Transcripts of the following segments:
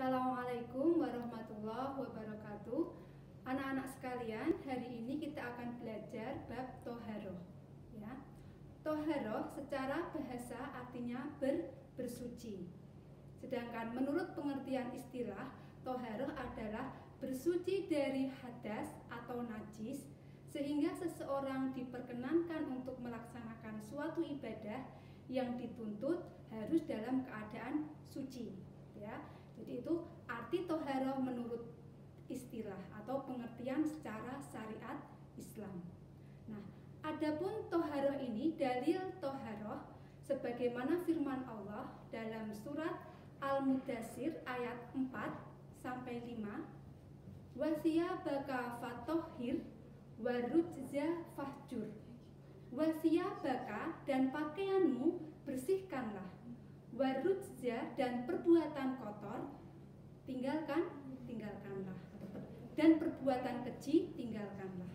Assalamualaikum warahmatullahi wabarakatuh. Anak-anak sekalian, hari ini kita akan belajar bab toharoh. Ya, toharoh secara bahasa artinya bersuci. Sedangkan menurut pengertian istilah, toharoh adalah bersuci dari hadas atau najis, sehingga seseorang diperkenankan untuk melaksanakan suatu ibadah yang dituntut harus dalam keadaan suci. Ya, jadi itu arti toharoh menurut istilah atau pengertian secara syariat Islam. Nah, adapun toharoh ini dalil toharoh sebagaimana firman Allah dalam surat Al-Mudaththir ayat 4 sampai 5. Wasiyabaka fatohhir warujza fahjur. Wasiyabaka dan pakaianmu bersihkanlah. Warujza dan perbuatan kotor tinggalkanlah, dan perbuatan keji tinggalkanlah.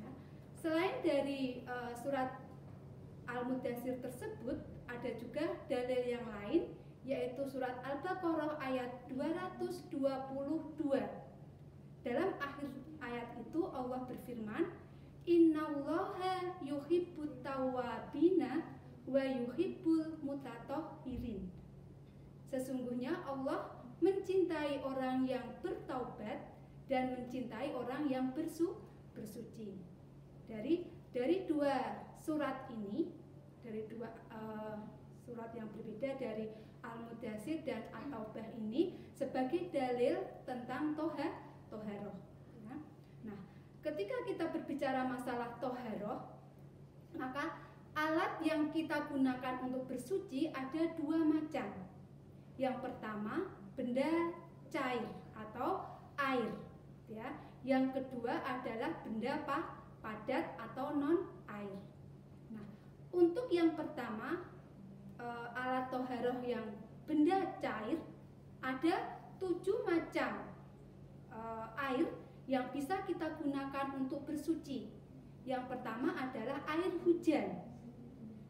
Ya. Selain dari surat Al-Mudaththir tersebut, ada juga dalil yang lain, yaitu surat Al-Baqarah ayat 222. Dalam akhir ayat itu Allah berfirman, Innallaha yuhibbut tawwabina wa yuhibbul mutatahhirin. Sesungguhnya Allah mencintai orang yang bertaubat dan mencintai orang yang bersuci. Dari dua surat ini, dari dua surat yang berbeda, dari Al-Mudaththir dan At-Taubah ini sebagai dalil tentang toharoh. Nah, ketika kita berbicara masalah toharoh, maka alat yang kita gunakan untuk bersuci ada dua macam. Yang pertama, benda cair atau air, ya. Yang kedua adalah benda padat atau non air. Nah, untuk yang pertama, alat toharoh yang benda cair, ada 7 macam air yang bisa kita gunakan untuk bersuci. Yang pertama adalah air hujan.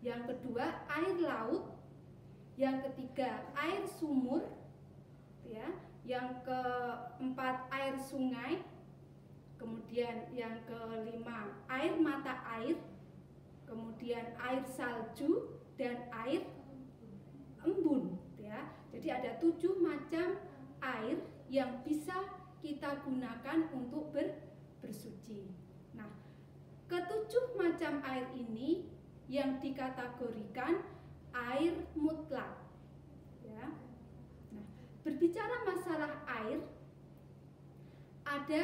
Yang kedua air laut, yang ketiga air sumur, ya, yang keempat air sungai, kemudian yang kelima air mata air, kemudian air salju dan air embun, ya. Jadi ada 7 macam air yang bisa kita gunakan untuk bersuci. Nah, ke-7 macam air ini yang dikategorikan air mutlak, ya. Nah, berbicara masalah air, ada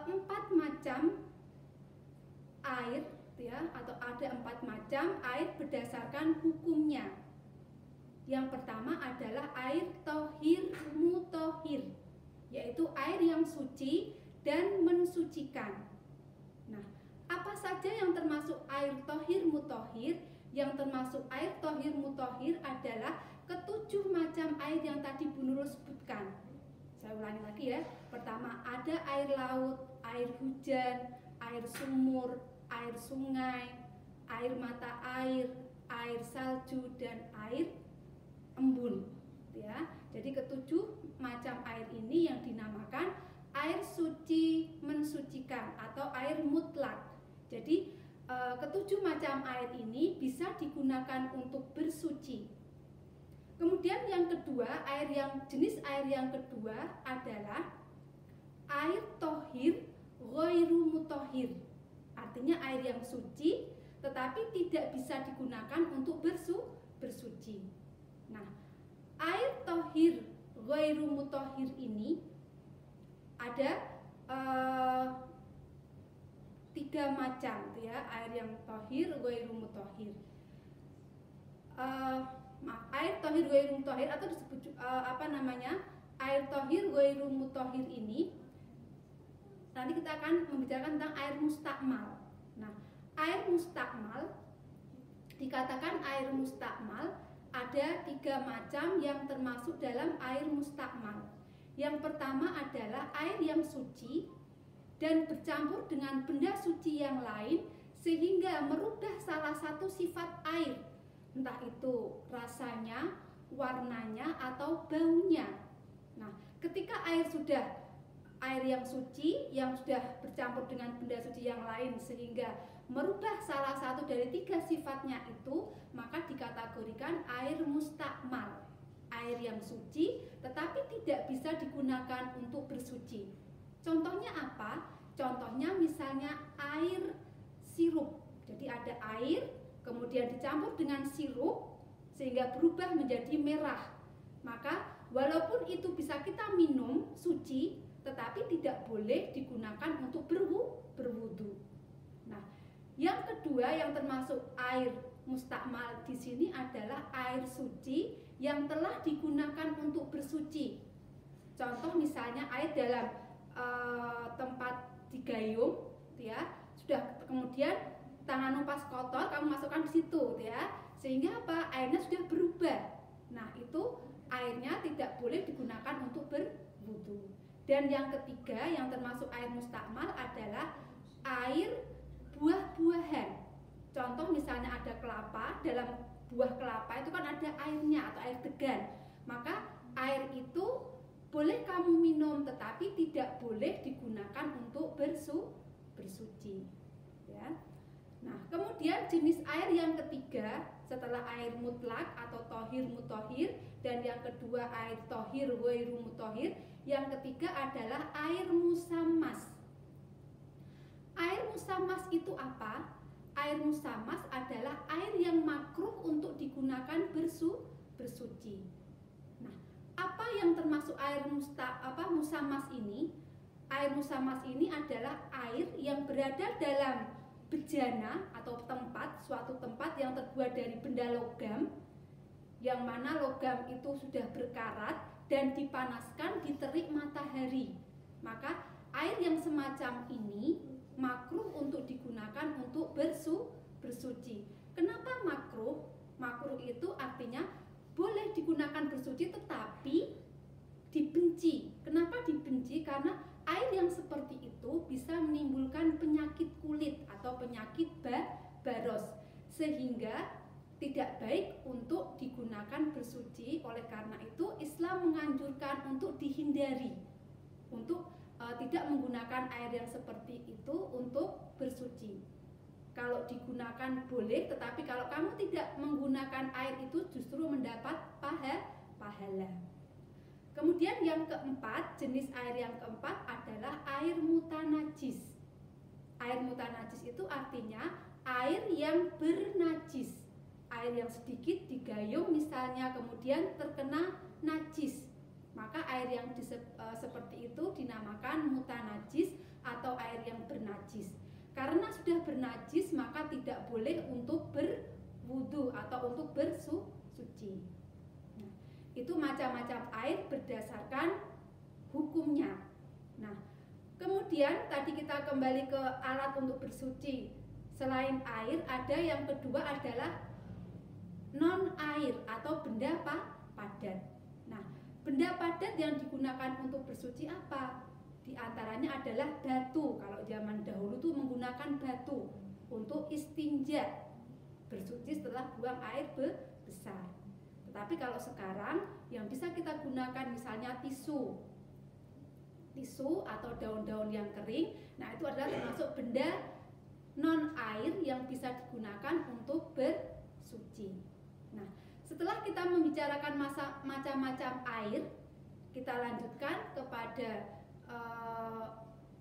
4 macam air, ya, atau ada 4 macam air berdasarkan hukumnya. Yang pertama adalah air tohir mutohir, yaitu air yang suci dan mensucikan. Nah, apa saja yang termasuk air tohir mutohir? Yang termasuk air tohir mutohir adalah ke-7 macam air yang tadi Bu Nurul sebutkan. Saya ulangi lagi, ya. Pertama ada air laut, air hujan, air sumur, air sungai, air mata air, air salju dan air embun, ya. Jadi ke-7 macam air ini yang dinamakan air suci mensucikan atau air mutlak. Jadi ke-7 macam air ini bisa digunakan untuk bersuci. Kemudian yang kedua, jenis air yang kedua adalah air tohir ghairu mutohir. Artinya air yang suci tetapi tidak bisa digunakan untuk bersuci. Nah, air tohir ghairu mutohir ini ada 3 macam, ya, air yang tohir ghairu mutohir. Air tohir ghairu mutohir atau disebut air tohir ghairu mutohir ini nanti kita akan membicarakan tentang air mustakmal. Nah, air mustakmal, dikatakan air mustakmal ada 3 macam yang termasuk dalam air mustakmal. Yang pertama adalah air yang suci dan bercampur dengan benda suci yang lain sehingga merubah salah satu sifat air, entah itu rasanya, warnanya, atau baunya. Nah, air yang suci yang sudah bercampur dengan benda suci yang lain sehingga merubah salah satu dari 3 sifatnya itu, maka dikategorikan air mustakmal, air yang suci tetapi tidak bisa digunakan untuk bersuci. Contohnya apa? Contohnya misalnya air sirup. Jadi ada air kemudian dicampur dengan sirup sehingga berubah menjadi merah. Maka walaupun itu bisa kita minum suci, tetapi tidak boleh digunakan untuk berwudu. Nah, yang kedua yang termasuk air mustakmal di sini adalah air suci yang telah digunakan untuk bersuci. Contoh misalnya air dalam tempat digayung, ya, sudah kemudian tangan pas kotor kamu masukkan di situ, ya, sehingga apa? Airnya sudah berubah. Nah, itu airnya tidak boleh digunakan untuk berwudu. Dan yang ketiga yang termasuk air mustakmal adalah air buah-buahan. Contoh misalnya ada kelapa, dalam buah kelapa itu kan ada airnya atau air degan. Maka air itu boleh kamu minum tetapi tidak boleh digunakan untuk bersuci. Ya. Nah, kemudian jenis air yang ketiga setelah air mutlak atau tohir mutohir dan yang kedua air tohir ghairu mutohir, yang ketiga adalah air musammas. Air musammas itu apa? Air musammas adalah air yang makruh untuk digunakan bersuci. Nah, apa yang termasuk air musammas ini? Air musammas ini adalah air yang berada dalam bejana atau suatu tempat yang terbuat dari benda logam, yang mana logam itu sudah berkarat dan dipanaskan di terik matahari. Maka air yang semacam ini makruh untuk digunakan untuk bersuci. Kenapa makruh? Makruh itu artinya boleh digunakan bersuci tetapi dibenci. Kenapa dibenci? Karena air yang seperti itu bisa menimbulkan penyakit kulit atau penyakit baros, sehingga tidak baik untuk digunakan bersuci. Oleh karena itu Islam menganjurkan untuk dihindari, untuk tidak menggunakan air yang seperti itu untuk bersuci. Kalau digunakan boleh, tetapi kalau kamu tidak menggunakan air itu justru mendapat pahala. Kemudian yang keempat, jenis air yang keempat adalah air mutanajis. Air mutanajis itu artinya air yang bernajis. Air yang sedikit digayung misalnya kemudian terkena najis. Maka air yang seperti itu dinamakan mutanajis atau air yang bernajis. Karena sudah bernajis maka tidak boleh untuk berwudu atau untuk bersuci. Nah, itu macam-macam air berdasarkan hukumnya. Nah, kemudian tadi kita kembali ke alat untuk bersuci. Selain air, ada yang kedua adalah non-air atau benda padat. Nah, benda padat yang digunakan untuk bersuci apa? Di antaranya adalah batu. Kalau zaman dahulu tuh menggunakan batu untuk istinja, bersuci setelah buang air besar. Tetapi kalau sekarang yang bisa kita gunakan misalnya tisu atau daun-daun yang kering. Nah, itu adalah termasuk benda non-air yang bisa digunakan untuk bersuci. Nah, setelah kita membicarakan macam-macam air, kita lanjutkan kepada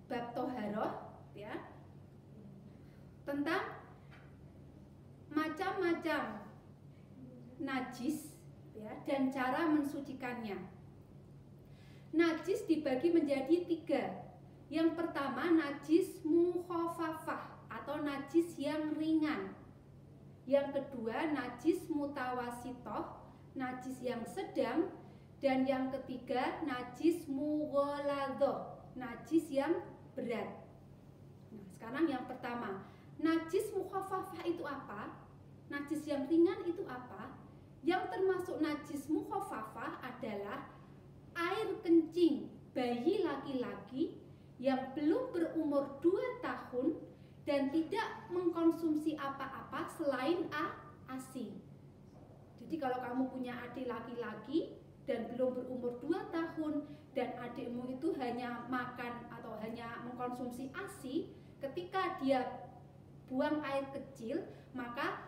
bab toharoh, ya, tentang macam-macam najis, ya, dan cara mensucikannya. Najis dibagi menjadi 3. Yang pertama najis mukhafafah atau najis yang ringan. Yang kedua najis mutawasitoh, najis yang sedang. Dan yang ketiga najis mughaladhoh, najis yang berat. Nah, sekarang yang pertama, najis mukhafafah itu apa? Najis yang ringan itu apa? Yang termasuk najis mukhafafah adalah air kencing bayi laki-laki yang belum berumur 2 tahun dan tidak mengkonsumsi apa-apa selain ASI. Jadi kalau kamu punya adik laki-laki dan belum berumur 2 tahun dan adikmu hanya makan atau hanya mengkonsumsi ASI, ketika dia buang air kecil, maka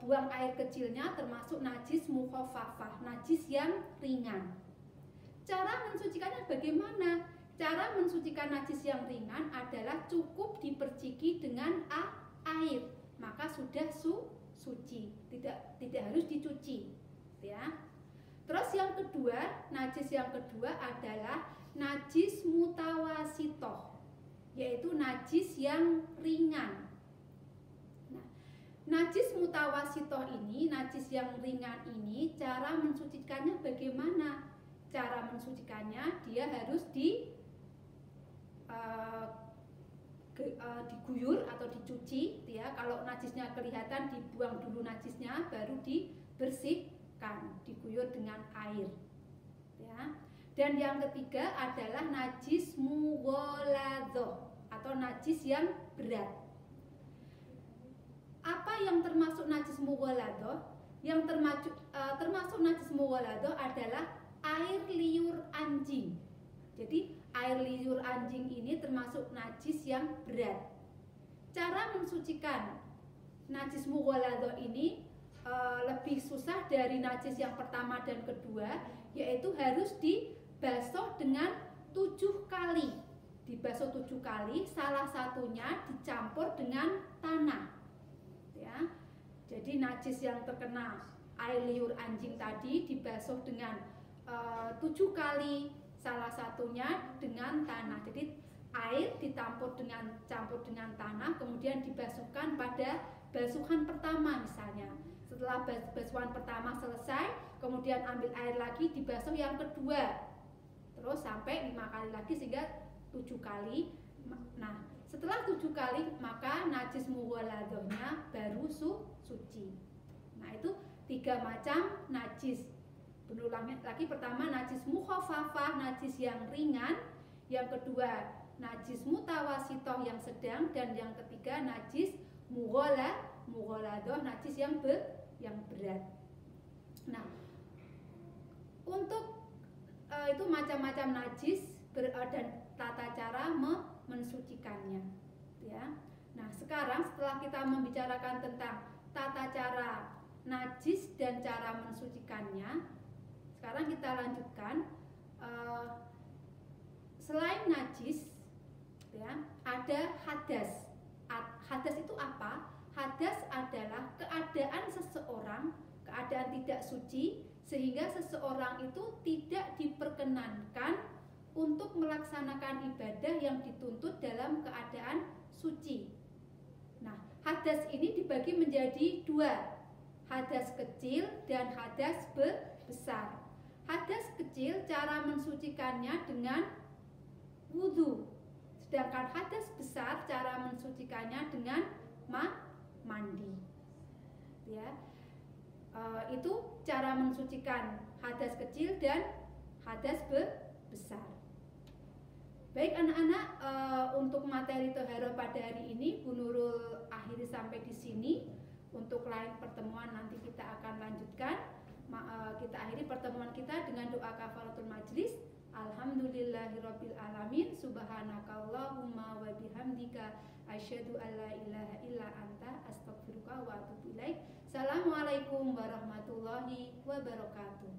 buang air kecilnya termasuk najis mukhafafah, najis yang ringan. Cara mensucikannya bagaimana? Cara mensucikan najis yang ringan adalah cukup diperciki dengan air, maka sudah suci, tidak harus dicuci, ya. Terus yang kedua, najis yang kedua adalah najis mutawasitoh, yaitu najis yang ringan. Najis mutawasitoh ini, najis yang ringan ini, cara mensucikannya bagaimana? Cara mensucikannya dia harus diguyur atau dicuci, ya. Kalau najisnya kelihatan, dibuang dulu najisnya, baru dibersihkan, diguyur dengan air, ya. Dan yang ketiga adalah najis mughaladhah atau najis yang berat. Apa yang termasuk najis mughaladhah? Yang termasuk najis mughaladhah adalah air liur anjing. Jadi air liur anjing ini termasuk najis yang berat. Cara mensucikan najis mughaladhah ini lebih susah dari najis yang pertama dan kedua, yaitu harus dibasuh dengan 7 kali. Dibasuh 7 kali, salah satunya dicampur dengan tanah. Ya, jadi najis yang terkena air liur anjing tadi dibasuh dengan 7 kali, salah satunya dengan tanah. Jadi air campur dengan tanah, kemudian dibasuhkan pada basuhan pertama misalnya. Setelah basuhan pertama selesai, kemudian ambil air lagi dibasuh yang kedua, terus sampai 5 kali lagi sehingga 7 kali. Nah, setelah 7 kali, maka najis mughaladhahnya baru suci. Nah, itu 3 macam najis. Berulang lagi, pertama najis mukhafafah, najis yang ringan. Yang kedua najis mutawasitoh, yang sedang. Dan yang ketiga najis mughaladhah, najis yang berat. Nah, untuk itu macam-macam najis dan tata cara mensucikannya, ya. Nah, sekarang setelah kita membicarakan tentang tata cara najis dan cara mensucikannya, sekarang kita lanjutkan. Selain najis, ya, ada hadas. Hadas itu apa? Hadas adalah keadaan seseorang, keadaan tidak suci, sehingga seseorang itu tidak diperkenankan untuk melaksanakan ibadah yang dituntut dalam keadaan suci. Nah, hadas ini dibagi menjadi 2, hadas kecil dan hadas besar. Hadas kecil cara mensucikannya dengan wudhu, sedangkan hadas besar cara mensucikannya dengan mandi, ya. Itu cara mensucikan hadas kecil dan hadas besar. Baik anak-anak, untuk materi Toharoh pada hari ini Bu Nurul akhiri sampai di sini. Untuk lain pertemuan nanti kita akan lanjutkan. Kita akhiri pertemuan kita dengan doa kafaratul majlis. Alhamdulillahirabbil alamin, subhanakallahumma wa bihamdika asyhadu an la ilaha illa anta astaghfiruka wa atubu ilaik. Assalamualaikum warahmatullahi wabarakatuh.